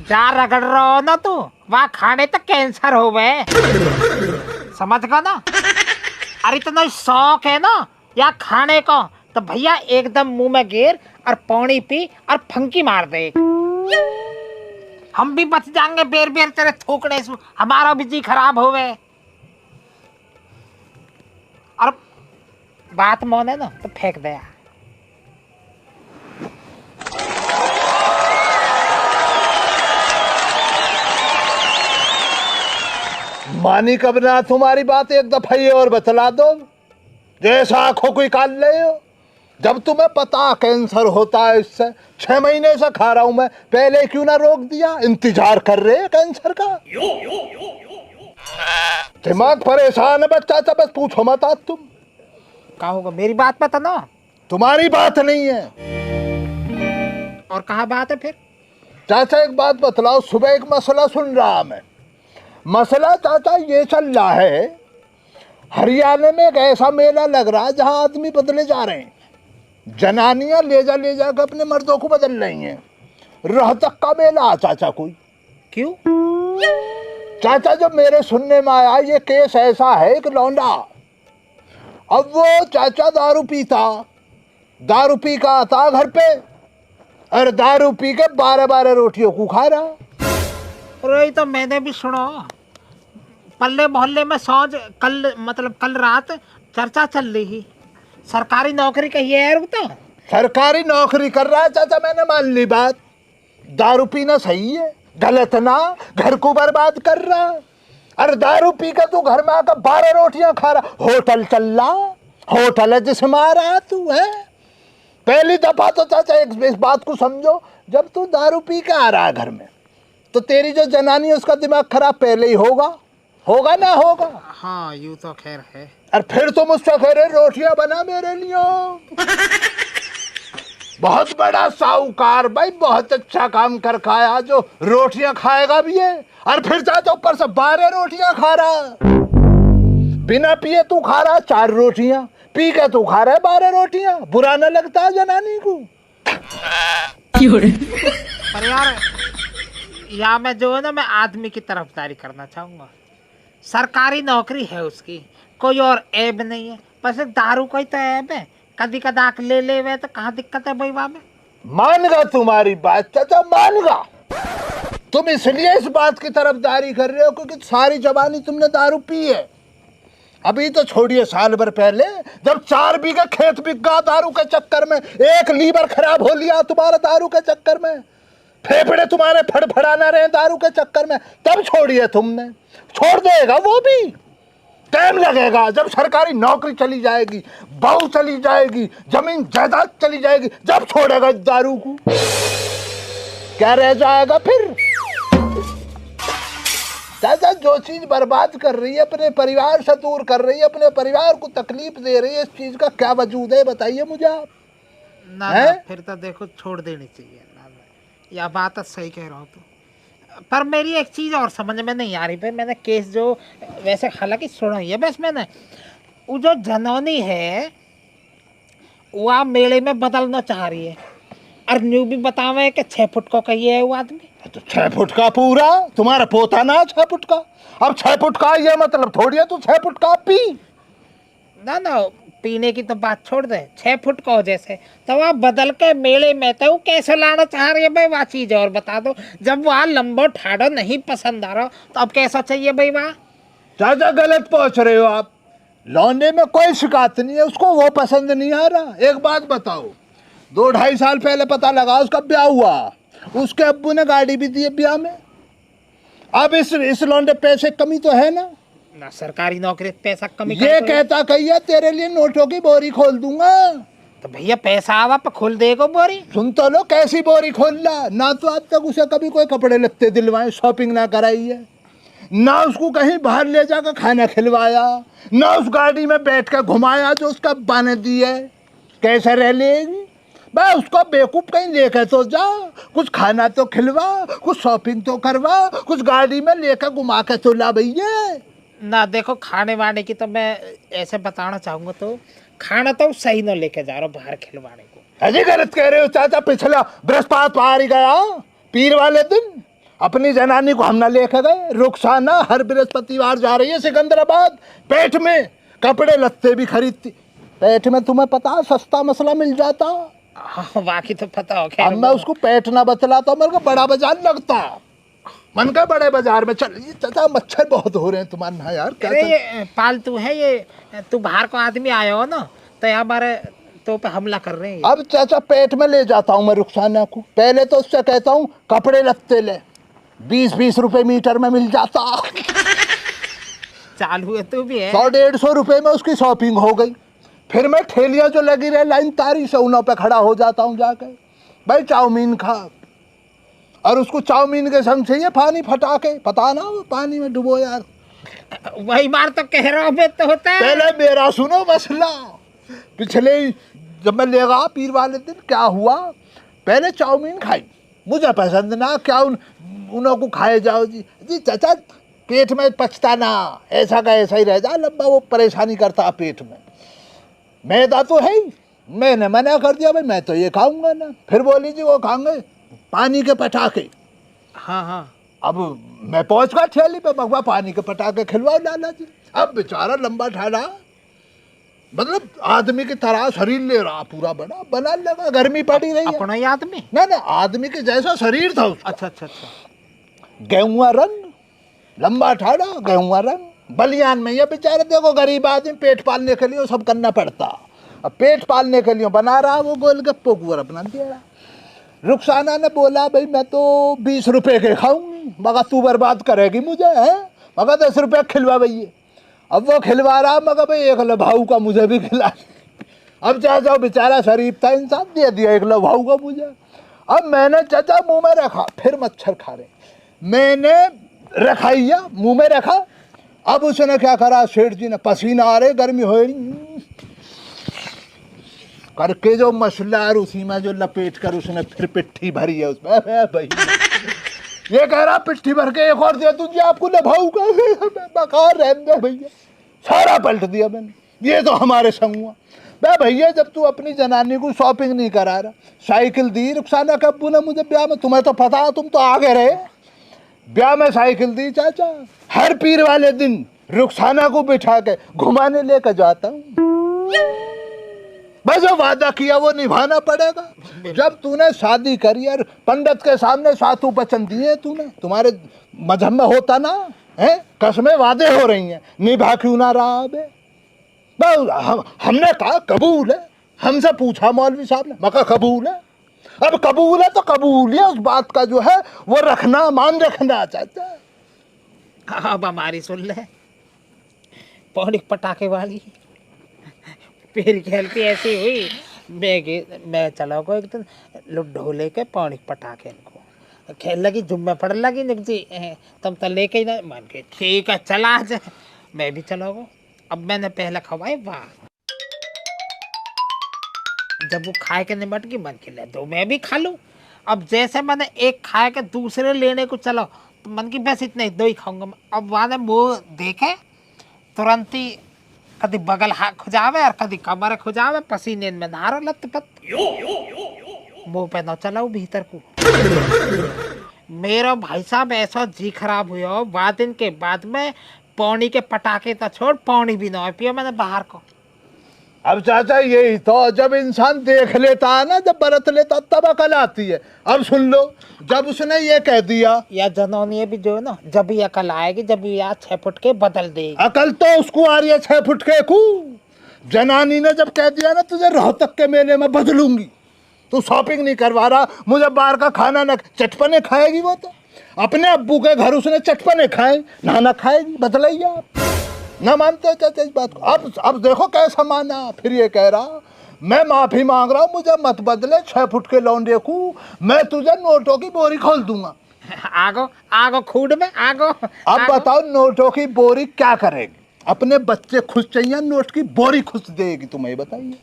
जा रगड़ रहा हो ना तू, वहाँ खाने तक कैंसर हो गए, समझ गया ना। अरे इतना शौक है ना या खाने का तो भैया एकदम मुंह में गिर और पानी पी और फंकी मार दे। हम भी बच जाएंगे बेर बेर तेरे थूकने से, हमारा भी जी खराब हो गए। और बात माने ना तो फेंक दे। मानी कब ना तुम्हारी बात, एक दफा ये और बतला दो जैसा आंखों को निकाल ले हो। जब तुम्हें पता कैंसर होता है इससे, 6 महीने से खा रहा हूं मैं, पहले क्यों ना रोक दिया? इंतजार कर रहे हैं कैंसर का। दिमाग परेशान है बच्चा, तो बस पूछो मत। आज तुम क्या होगा, मेरी बात पता ना। तुम्हारी बात नहीं है। और कहाँ बात है फिर? चाचा एक बात बतलाओ, सुबह एक मसला सुन रहा मैं। मसला चाचा ये चल रहा है, हरियाणा में एक ऐसा मेला लग रहा है जहां आदमी बदले जा रहे हैं। जनानियां ले जा कर अपने मर्दों को बदल रही हैं। रोहतक का मेला चाचा कोई। क्यों चाचा जब मेरे सुनने में आया ये केस ऐसा है, एक लौंडा, अब वो चाचा दारू पीता, दारू पी का आता घर पे और दारू पी के 12-12 रोटियों को खा रहा। अरे तो मैंने भी सुना, पल्ले मोहल्ले में सौज कल रात चर्चा चल रही, सरकारी नौकरी कही है यार। तो सरकारी नौकरी कर रहा है चाचा, मैंने मान ली बात। दारू पीना सही है, गलत ना, घर को बर्बाद कर रहा। अरे दारू पी कर तू घर में आकर 12 रोटियां खा रहा, होटल चल रहा, होटल है जिसमें आ रहा तू है। पहली दफा तो चाचा इस बात को समझो, जब तू दारू पी के आ रहा है घर में तो तेरी जो जनानी है उसका दिमाग खराब पहले ही होगा ना होगा। हाँ यूं तो खैर है। और फिर तुम मुझसे कह रहे रोटियां बना मेरे लिए। बहुत बड़ा साहूकार भाई, बहुत अच्छा काम कर खाया, जो रोटियां खाएगा भी है। और फिर चाचा ऊपर से 12 रोटियां खा रहा, बिना पिए तू खा रहा 4 रोटियां, पी के तू खा रहा है 12 रोटियां। बुरा न लगता जनानी को? पर यार या मैं जो है ना, मैं आदमी की तरफदारी करना चाहूंगा। सरकारी नौकरी है उसकी, कोई और ऐब नहीं है, बस एक दारू का ही तो ऐब है। कदी कदाक ले वे तो कहाँ दिक्कत है भाई? वहां में मानगा तुम्हारी बात चाचा, मानगा। तुम इसलिए इस बात की तरफदारी कर रहे हो क्योंकि सारी जवानी तुमने दारू पी है। अभी तो छोड़िए, साल भर पहले जब 4 बीघा खेत बिक गया दारू के चक्कर में, 1 लीवर खराब हो लिया तुम्हारा दारू के चक्कर में, फेफड़े तुम्हारे फड़फड़ाना रहे दारू के चक्कर में, तब छोड़िए तुमने। छोड़ देगा वो भी, टाइम लगेगा। जब सरकारी नौकरी चली जाएगी, बहू चली जाएगी, जमीन जायदाद चली जाएगी, जब छोड़ेगा इस दारू को। क्या रह जाएगा फिर? चाचा जो चीज बर्बाद कर रही है, अपने परिवार से दूर कर रही है, अपने परिवार को तकलीफ दे रही है, इस चीज का क्या वजूद है बताइए मुझे आप। ना फिर तो देखो छोड़ देनी चाहिए ना, या बात सही कह रहा हूँ तो। पर मेरी एक चीज़ और समझ में नहीं आ रही भाई, मैंने केस जो वैसे हालांकि सुना ही है, बस मैंने वो जो जनौनी है वह मेले में बदलना चाह रही है, और न्यू भी बतावे कि 6 फुट को कही है वो आदमी। तो 6 फुट का पूरा तुम्हारा पोता ना 6 फुट का। अब 6 फुट का ये मतलब थोड़ी है तू 6 फुट का पी ना पीने की तो बात छोड़ दे, 6 फुट का हो जैसे, तो वह बदल के मेले में तो कैसे लाना चाह रही है भाई? वह चीज और बता दो। जब वहाँ लंबो ठाड़ो नहीं पसंद आ रहा तो अब कैसा चाहिए भाई? वहाँ चाचा गलत पहुंच रहे हो आप। लौंडे में कोई शिकायत नहीं है, उसको वो पसंद नहीं आ रहा। एक बात बताओ, 2-2.5 साल पहले पता लगा उसका ब्याह हुआ, उसके अब्बू ने गाड़ी भी दी है ब्याह में। अब इस लौंडे पैसे कमी तो है ना सरकारी नौकरी पैसा कमी ये कहता कहिए तेरे लिए नोटों की बोरी खोल दूंगा। तो भैया पैसा आवा पर खोल देगा बोरी। सुन तो लो, कैसी बोरी खोल ला ना, तो आज तक उसे कभी कोई कपड़े लत्ते दिलवाए, शॉपिंग ना कराई है, ना उसको कहीं बाहर ले जाकर खाना खिलवाया, ना उस गाड़ी में बैठ कर घुमाया जो उसका अब्बा ने दी है। कैसे रह लेगी भाई? उसको बेवकूफ कहीं लेकर तो जा, कुछ खाना तो खिलवा, कुछ शॉपिंग तो करवा, कुछ गाड़ी में लेकर घुमा के तो ला भैया। ना देखो खाने वाने की तो मैं ऐसे बताना चाहूँगा, तो खाना तो सही ना लेके जा रहा हूँ बाहर खिलवाने को। अजी गलत कह रहे हो चाचा। पिछला बृहस्पतिवार ही गया, पीर वाले दिन अपनी जनानी को हम ना लेकर गए। रुखसाना हर बृहस्पतिवार जा रही है सिकंदराबाद। पेट में कपड़े लत्ते भी खरीदती। पेट में तुम्हें पता सस्ता मसला मिल जाता। बाकी तो पता हो। अब मैं उसको पेट ना बतलाता, मेरे को बड़ा बाजार लगता। मन का बड़े बाजार में चल। ये चाचा मच्छर बहुत हो रहे हैं तुम्हारा यार। क्या ये पालतू है ये। तू बाहर को आदमी आया हो ना, तो यहाँ हमारे तो पे हमला कर रहे हैं। अब चाचा पेट में ले जाता हूँ मैं रुखसाना को। पहले तो उससे कहता हूँ कपड़े लत्ते ले, 20-20 रुपए मीटर में मिल जाता। चालू है तू भी है। 100-150 रुपए में उसकी शॉपिंग हो गई। फिर मैं ठेलियाँ जो लगी रहे लाइन तारी से उन्हों पे खड़ा हो जाता हूँ जाकर, भाई चाउमीन खा। और उसको चाउमीन के संग चाहिए पानी फटा के, पता ना वो पानी में डुबो यार। वही बार तो कह रहा हूँ तो होता है। पहले मेरा सुनो मसला। पिछले जब मैं ले गया पीर वाले दिन, क्या हुआ, पहले चाउमीन खाई, मुझे पसंद ना, क्या उन्हों को खाए जाओ जी। जी चाचा पेट में पचता ना, ऐसा का ऐसा ही रह जा लंबा, वो परेशानी करता पेट में। मैदा तो है ही। मैंने मना कर दिया, भाई मैं तो ये खाऊंगा ना। फिर बोली जी वो खाएंगे पानी के पटाखे। हाँ हाँ। अब मैं पहुंच गया ठेली पे, मगवा पानी के पटाखे खिलवाओ लाला जी। अब बेचारा लंबा ठाड़ा, मतलब आदमी की तरह शरीर ले रहा, पूरा बना बना लगा। गर्मी पड़ी रही है। अपना ही आदमी? ना ना, आदमी के जैसा शरीर था उसका। अच्छा अच्छा अच्छा। गेहुआ रंग, लंबा ठाड़ा, गेहुआ रंग, बलियान में। ये बेचारे देखो गरीब आदमी, पेट पालने के लिए वो सब करना पड़ता। अब पेट पालने के लिए बना रहा वो गोलगप्पों को अपना दे रहा। रुखसाना ने बोला भाई मैं तो 20 रुपए के खाऊंगी, मगर तू बर्बाद करेगी मुझे है, मगर 10 रुपये खिलवा भैया। अब वो खिलवा रहा, मगर भाई 1 भाऊ का मुझे भी खिला। अब चाचा बेचारा शरीफ था इंसान, दे दिया 1 भाऊ का मुझे। अब मैंने चाचा मुंह में रखा, फिर मच्छर खा रहे, मैंने रखाइया मुंह में रखा। अब उसने क्या करा, सेठ जी ने, पसीना आ रहे, गर्मी हो रही करके जो मसला, और उसी में जो लपेट कर उसने फिर पिट्ठी भरी है उसमें। भाई ये कह रहा पिट्ठी भर के एक और दे तुझे, आपको न भाऊ का बकार रहने दे भैया। सारा पलट दिया मैंने। ये तो हमारे संग हुआ। बे भैया जब तू अपनी जनानी को शॉपिंग नहीं करा रहा, साइकिल दी रुखसाना के अब्बू ने मुझे ब्याह में, तुम्हें तो पता है, तुम तो आगे रहे, ब्याह में साइकिल दी चाचा। हर पीर वाले दिन रुखसाना को बिठा के घुमाने लेकर जाता हूँ। बस जो वादा किया वो निभाना पड़ेगा। जब तूने शादी करी और पंडित के सामने सातु वचन दिए तूने, तुम्हारे मजहब में होता ना है, कसमें वादे हो रही हैं, निभा क्यों ना रहा अबे? हमने कहा कबूल है। हमसे पूछा मौलवी साहब ने, मगर कबूल है। अब कबूल है तो कबूल है, उस बात का जो है वो रखना, मान रखना चाहता है। अब हमारी सुन ले, पौड़ी पटाखे वाली फिर खेलती ऐसी हुई। मैं चला को एक दिन लुड्डो लेके पौड़ी पटाखे इनको खेल लगी, जुम्मे पड़ लगी निकजी, तुम तो लेके ही ना, मान के ठीक है चला जा। मैं भी चला गो। अब मैंने पहले खवाए, वाह, जब वो खाए के निमट की, मन के ले दो मैं भी खा लूँ। अब जैसे मैंने एक खाए के दूसरे लेने को चलो, तो मन की बस इतने 2 ही खाऊंगा। अब वहाँ मुँह देखे तुरंत ही कभी बगल खुजावे और कभी कमर खुजावे, पसीने में नहारो लत-पत, मुँह पे न चलाऊ भीतर को। मेरा भाई साहब ऐसा जी खराब हुआ, 12 दिन के बाद में पौनी के पटाखे तो छोड़, पौनी भी ना पिया मैंने बाहर को। अब चाचा यही तो, जब इंसान देख लेता है ना, जब बरत लेता तब अकल आती है। अब सुन लो, जब उसने ये कह दिया, या जनौनी भी जो है ना, जब भी अकल आएगी, जब भी यार 6 फुट के बदल देगी। अकल तो उसको आ रही है 6 फुट के को। जनानी ने जब कह दिया ना तुझे रोहतक के मेले में बदलूंगी, तू शॉपिंग नहीं करवा रहा, मुझे बाहर का खाना न, चटपने खाएगी वो तो। अपने अब्बू के घर उसने चटपने खाए, ना खाएगी, बदलाइए आप ना मानते चाचा इस बात को। अब देखो कैसा माना। फिर ये कह रहा मैं माफी मांग रहा हूँ, मुझे मत बदले, 6 फुट के लौंडे को मैं तुझे नोटों की बोरी खोल दूंगा। आगो आगो खूड में आगो। अब बताओ नोटों की बोरी क्या करेगी? अपने बच्चे खुश चाहिए, नोट की बोरी खुश देगी, तुम्हें बताइए।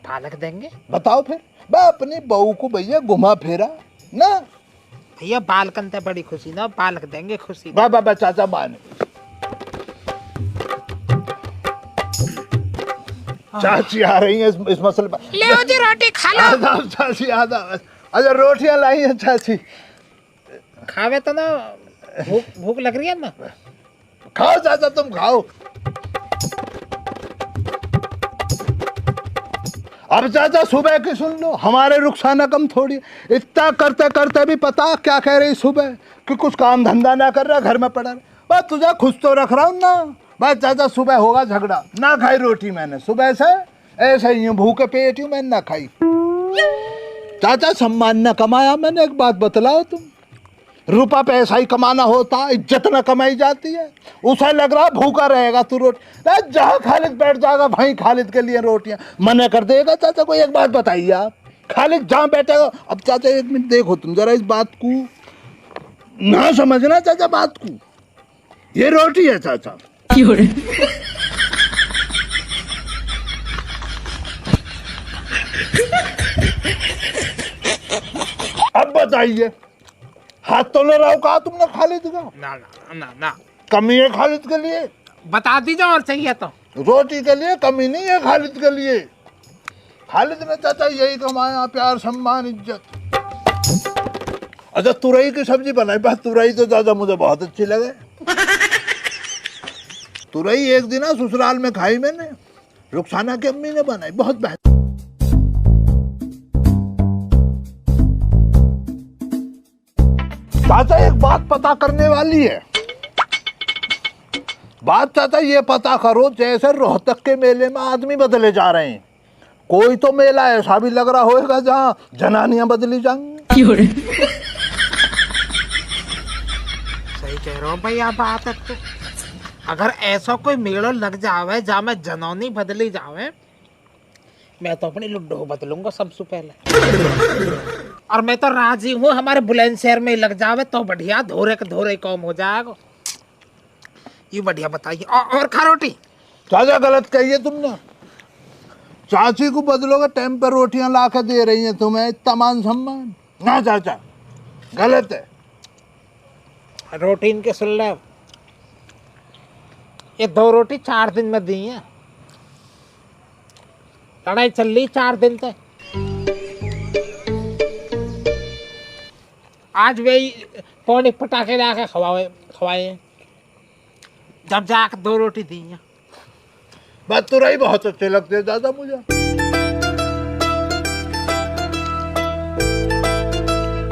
बालक देंगे, बताओ फिर। मैं अपनी बहू को भैया घुमा फिरा ना, भैया बालकन ते बड़ी खुशी ना, बालक देंगे खुशी। बाबा चाचा माने। चाची आ रही है इस मसले पर। ले जी रोटी खा लो। आदाब चाची आदाब। अच्छा रोटियां लाई हैं चाची। खावे तो ना, भूख लग रही है ना। खाओ चाचा तुम खाओ। अब चाचा सुबह की सुन लो, हमारे रुखसाना कम थोड़ी। इतना करते करते भी पता क्या कह रही सुबह कि कुछ काम धंधा ना कर रहा, घर में पड़ा रहा। बस तुझे खुश तो रख रहा हूँ ना। बस चाचा सुबह होगा झगड़ा, ना खाई रोटी मैंने सुबह से, ऐसे ही हूँ भूखे पेट हूँ, मैंने ना खाई। चाचा सम्मान न कमाया मैंने, एक बात बतलाओ तुम, रुपया पैसा ही कमाना होता, इज्जत न कमाई जाती है। उसे लग रहा भूखा रहेगा तू रोटी, जहाँ खालिद बैठ जाएगा वहीं खालिद के लिए रोटियां मना कर देगा। चाचा को एक बात बताइए आप, खालिद जहाँ बैठेगा। अब चाचा एक मिनट देखो तुम जरा, इस बात को ना समझना चाचा, बात को, ये रोटी है चाचा। अब बताइए, हाथ तो न रहो कहा तुमने खालिद का? ना ना ना ना, कमी है खालिद के लिए? बता दीजिए और चाहिए तो। रोटी के लिए कमी नहीं है खालिद के लिए। खालिद ने चाचा यही कमाया, प्यार सम्मान इज्जत। अच्छा तुरई की सब्जी बनाई, बस तुरई तो चाचा मुझे बहुत अच्छी लगे। तुरई एक दिन ससुराल में खाई मैंने, रुखसाना की अम्मी ने बनाई, बहुत बेहतर। चाचा एक बात पता करने वाली है। बात चाचा ये पता करो, जैसे रोहतक के मेले में आदमी बदले जा रहे हैं, कोई तो मेला ऐसा भी लग रहा होगा जहाँ जनानियां बदली जाएंगी। सही कह रहा हूँ भाई आप बात है तो। अगर ऐसा कोई मेला लग जावे जहाँ मैं जनानी बदली जावे, मैं तो अपनी लुड्डो बदलूंगा सबसे पहले। और मैं तो राजी हूँ हमारे बुलंदशहर में लग जावे तो बढ़िया, धोरे के धोरे कौम हो जाएगा। ये बढ़िया बताइए। और खा रोटी। चाचा गलत कहिए तुमने, चाची को बदलोगे टाइम पर रोटियां ला के दे रही हैं तुम्हें, इतना मान सम्मान ना चाचा, गलत है। रोटी इनके सुन ले, ये 2 रोटी 4 दिन में दी है, लड़ाई चल रही 4 दिन तक। आज वही पौने पटाखे ला के खवाए, जब जाकर 2 रोटी दी है। बात तो रही बहुत अच्छे लगते हैं दादा मुझे।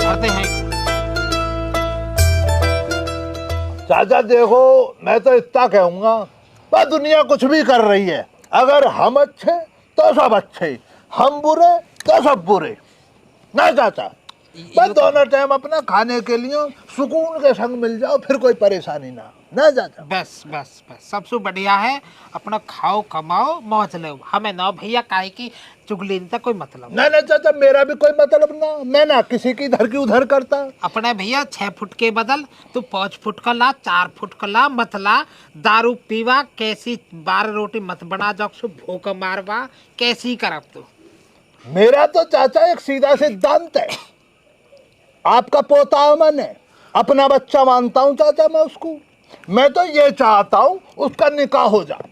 करते हैं चाचा देखो, मैं तो इतना कहूंगा, बस दुनिया कुछ भी कर रही है, अगर हम अच्छे तो सब अच्छे, हम बुरे तो सब बुरे ना चाचा। बस दोनों टाइम अपना खाने के लिए सुकून के संग मिल जाओ, फिर कोई परेशानी ना चाचा। बस बस बस सबसे बढ़िया है, अपना खाओ कमाओ मौज लो, हमें ना भैया काहे की चुगली तक कोई मतलब ना चाचा, मेरा भी कोई मतलब ना, मैं ना किसी की इधर की उधर करता। अपने भैया 6 फुट के बदल तू 5 फुट का ला, 4 फुट का ला, मत ला, दारू पीवा, कैसी 12 रोटी मत बना जाओ, भूख मारवा, कैसी करब तू। मेरा तो चाचा एक सीधा सिद्धांत है, आपका पोता हूं मैंने, अपना बच्चा मानता हूं चाचा मैं उसको। मैं तो ये चाहता हूं उसका निकाह हो जाए,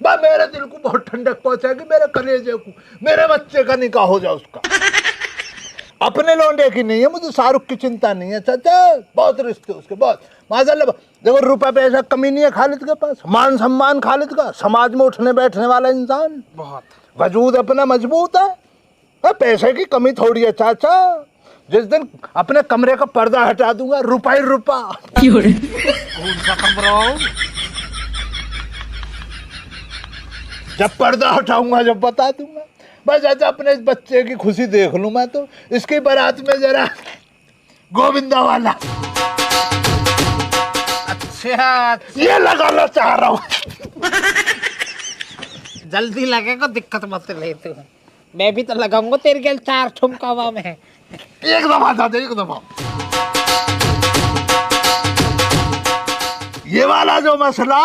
बस मेरे दिल को बहुत ठंडक पहुंचेगी, मेरे कलेजे को, मेरे बच्चे का निकाह हो जाए उसका। अपने लौंडे की नहीं है मुझे, शाहरुख की चिंता नहीं है चाचा, बहुत रिश्ते उसके बहुत माशाल्लाह। देखो रुपया पैसा कमी नहीं है खालिद के पास, मान सम्मान खालिद का, समाज में उठने बैठने वाला इंसान, बहुत वजूद अपना मजबूत है, पैसे की कमी थोड़ी है चाचा। जिस दिन अपने कमरे का पर्दा हटा दूंगा, रुपया ही रुपया। कौन सा कमरा? जब पर्दा हटाऊंगा जब बता दूंगा। बस चाचा अपने इस बच्चे की खुशी देख लूं मैं तो, इसकी बारात में जरा गोविंदा वाला अच्छा ये लगाना चाह रहा हूँ। जल्दी लगेगा, दिक्कत मत ले तू, मैं भी तो लगाऊंगा तेरे गल 4 ठुमकावा में। एक दफा दादा, एक दफा ये वाला जो मसला,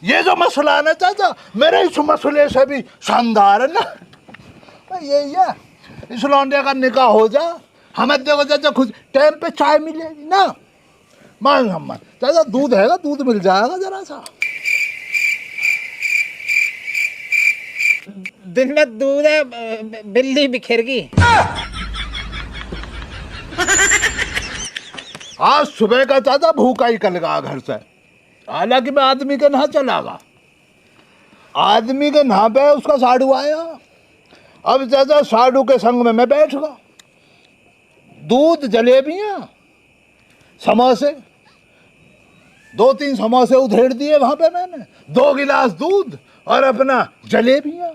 ये जो मसला है ना चाचा, मेरे इस मसले से भी शानदार है ना, यही है, इस लौंडे का निकाह हो जा, हमें देखो चाचा खुश टाइम पे चाय मिलेगी ना, मान सम्मान चाचा, दूध हैगा, दूध मिल जाएगा जरा सा। दिन में दूध है, बिल्ली बिखेर गई। आज सुबह का चाचा भूखा ही कल गया घर से। हालांकि मैं आदमी के नहा चला गया, आदमी के नहा पे उसका साधु आया। अब चाचा साधु के संग में मैं बैठ गया। दूध, जलेबियां, समोसे, 2-3 समोसे उधेड़ दिए वहां पे मैंने, 2 गिलास दूध और अपना जलेबियां।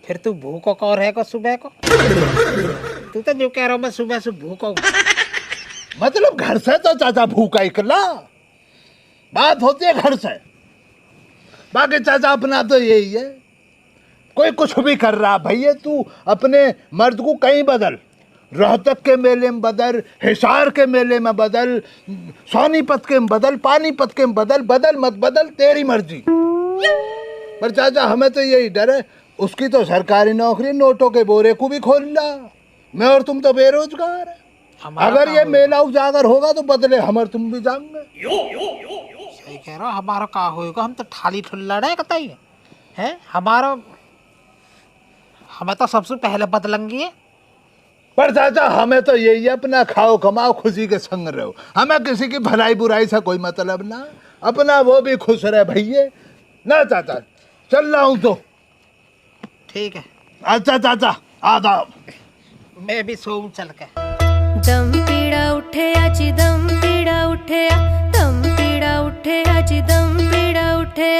फिर तू भूखो कौन है को सुबह को? तू तो जो कह रहा हूँ मैं सुबह से भूखो हूँ। मतलब घर से तो चाचा भूखा इकला, बात होती है घर से। बाकी चाचा अपना तो यही है, कोई कुछ भी कर रहा भैया, तू अपने मर्द को कहीं बदल, रोहतक के मेले में बदल, हिसार के मेले में बदल, सोनीपत के में बदल, पानीपत के में बदल, बदल मत बदल, तेरी मर्जी। पर चाचा हमें तो यही डर है, उसकी तो सरकारी नौकरी, नोटों के बोरे को भी खोल ला, मैं और तुम तो बेरोजगार है। अगर ये मेला उजागर होगा तो बदले हमर तुम भी जाएंगे। सही कह रहा, हमारा का होएगा, हम तो थाली ठुल्ला रहे कतई है हमारा, हमें तो सबसे पहले बदलेंगे। पर चाचा हमें तो यही है, अपना खाओ कमाओ खुशी के संग रहो, हमें किसी की भलाई बुराई से कोई मतलब ना, अपना वो भी खुश रहे भैया ना। चाचा चल रहा हूँ तो ठीक है। अच्छा चाचा आदाब। मैं भी सोऊं चल के। दम पीड़ा उठे जी, दम पीड़ा उठे, दम पीड़ा उठे जी, दम पीड़ा उठे।